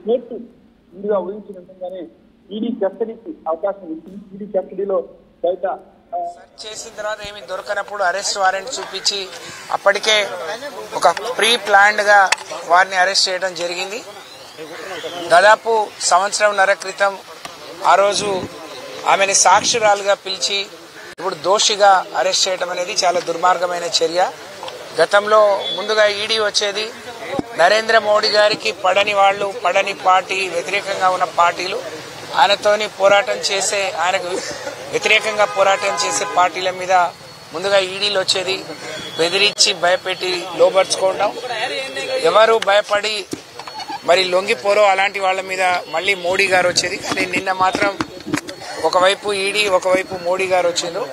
State ముందుగా ఊహించిన విధంగానే ఈడీ కస్టడీకి అవకాశం ఇచ్చింది. ఈడీ కస్టడీలో బయట చేసిన తర్వాత ఏమి దొరకనప్పుడు అరెస్ట్ వారెంట్ చూపించి అప్పటికే ఒక ప్రీ ప్లాన్డ్ గా వారిని అరెస్ట్ చేయడం జరిగింది. దాదాపు సంవత్సరంన్నర క్రితం ఆ రోజు ఆమెని సాక్షురాలుగా పిలిచి ఇప్పుడు దోషిగా అరెస్ట్ చేయడం అనేది చాలా దుర్మార్గమైన చర్య. గతంలో ముందుగా ఈడీ వచ్చేది నరేంద్ర మోడీ గారికి పడని వాళ్ళు, పడని పార్టీ, వ్యతిరేకంగా ఉన్న పార్టీలు, ఆయనతోని పోరాటం చేసే, ఆయనకు వ్యతిరేకంగా పోరాటం చేసే పార్టీల మీద ముందుగా ఈడీలు వచ్చేది. బెదిరించి భయపెట్టి లోబర్చుకోవడం, ఎవరు భయపడి మరి లొంగిపోరో అలాంటి వాళ్ళ మీద మళ్ళీ మోడీ గారు వచ్చేది. కానీ నిన్న మాత్రం ఒకవైపు ఈడీ, ఒకవైపు మోడీ గారు వచ్చిండ్రు.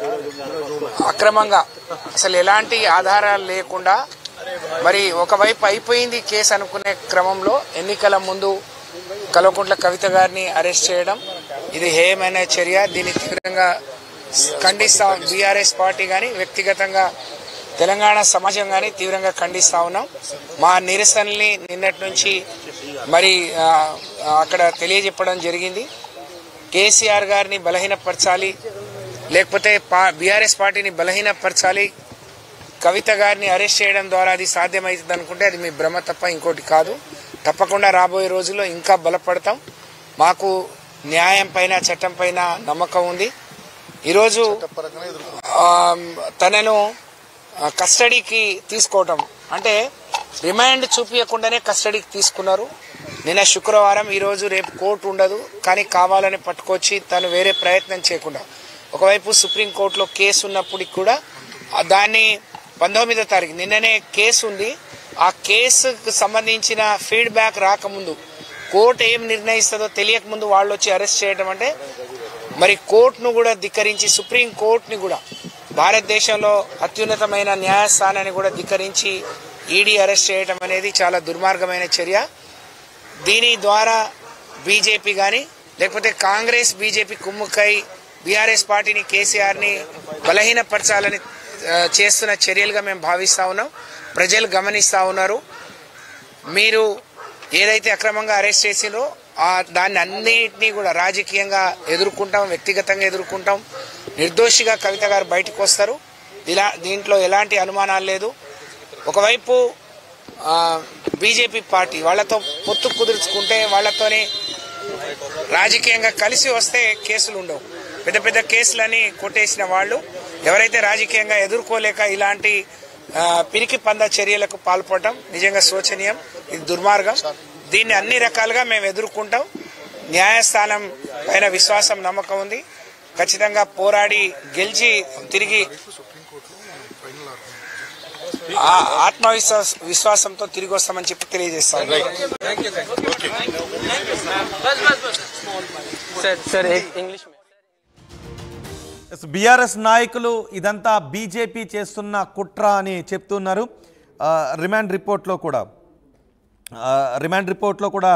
అక్రమంగా అసలు ఎలాంటి ఆధారాలు లేకుండా మరి ఒకవైపు అయిపోయింది కేసు అనుకునే క్రమంలో ఎన్నికల ముందు కల్వకుంట్ల కవిత గారిని అరెస్ట్ చేయడం ఇది హేయమైన చర్య. దీన్ని తీవ్రంగా ఖండిస్తాం. బీఆర్ఎస్ పార్టీ కానీ వ్యక్తిగతంగా తెలంగాణ సమాజం కానీ తీవ్రంగా ఖండిస్తా ఉన్నాం. మా నిరసనల్ని నిన్నటి నుంచి మరి అక్కడ తెలియజెప్పడం జరిగింది. కేసీఆర్ గారిని బలహీనపరచాలి, లేకపోతే బీఆర్ఎస్ పార్టీని బలహీనపరచాలి, కవిత గారిని అరెస్ట్ చేయడం ద్వారా అది సాధ్యమవుతుంది అనుకుంటే అది మీ భ్రమ తప్ప ఇంకోటి కాదు. తప్పకుండా రాబోయే రోజుల్లో ఇంకా బలపడతాం. మాకు న్యాయం పైన, చట్టం పైన నమ్మకం ఉంది. ఈరోజు తనను కస్టడీకి తీసుకోవటం అంటే రిమాండ్ చూపించకుండానే కస్టడీకి తీసుకున్నారు. నిన్న శుక్రవారం, ఈరోజు రేపు కోర్టు ఉండదు, కానీ కావాలని పట్టుకొచ్చి తను వేరే ప్రయత్నం చేయకుండా ఒకవైపు సుప్రీంకోర్టులో కేసు ఉన్నప్పటికి కూడా దాన్ని 19వ తారీఖు నిన్ననే కేసు ఉంది. ఆ కేసుకు సంబంధించిన ఫీడ్బ్యాక్ రాకముందు, కోర్టు ఏం నిర్ణయిస్తుందో తెలియక ముందు వాళ్ళు వచ్చి అరెస్ట్ చేయడం అంటే మరి కోర్టును కూడా ధిక్కరించి, సుప్రీంకోర్టుని కూడా, భారతదేశంలో అత్యున్నతమైన న్యాయస్థానాన్ని కూడా ధిక్కరించి ఈడీ అరెస్ట్ చేయడం అనేది చాలా దుర్మార్గమైన చర్య. దీని ద్వారా బీజేపీ కానీ లేకపోతే కాంగ్రెస్ బీజేపీ కుమ్ముక్కై బీఆర్ఎస్ పార్టీని, కేసీఆర్ని బలహీనపరచాలని చేస్తున్న చర్యలుగా మేము భావిస్తా ఉన్నాం. ప్రజలు గమనిస్తా ఉన్నారు. మీరు ఏదైతే అక్రమంగా అరెస్ట్ చేసిండ్రో దాన్ని అన్నిటినీ కూడా రాజకీయంగా ఎదుర్కొంటాం, వ్యక్తిగతంగా ఎదుర్కొంటాం. నిర్దోషిగా కవిత గారు బయటకు వస్తారు. దీంట్లో ఎలాంటి అనుమానాలు లేదు. ఒకవైపు బీజేపీ పార్టీ వాళ్ళతో పొత్తు కుదుర్చుకుంటే, వాళ్ళతోనే రాజకీయంగా కలిసి వస్తే కేసులు ఉండవు. పెద్ద పెద్ద కేసులని కొట్టేసిన వాళ్ళు ఎవరైతే రాజకీయంగా ఎదుర్కోలేక ఇలాంటి పిరికి పంద చర్యలకు పాల్పడటం నిజంగా శోచనీయం. ఇది దుర్మార్గం. దీన్ని అన్ని రకాలుగా మేము ఎదుర్కొంటాం. న్యాయస్థానం పైన విశ్వాసం, నమ్మకం ఉంది. ఖచ్చితంగా పోరాడి గెలిచి తిరిగి విశ్వాసంతో తిరిగి వస్తామని చెప్పి తెలియజేస్తాం. బీఆర్ఎస్ నాయకులు ఇదంతా బీజేపీ చేస్తున్న కుట్ర అని చెప్తున్నారు. రిమాండ్ రిపోర్ట్లో కూడా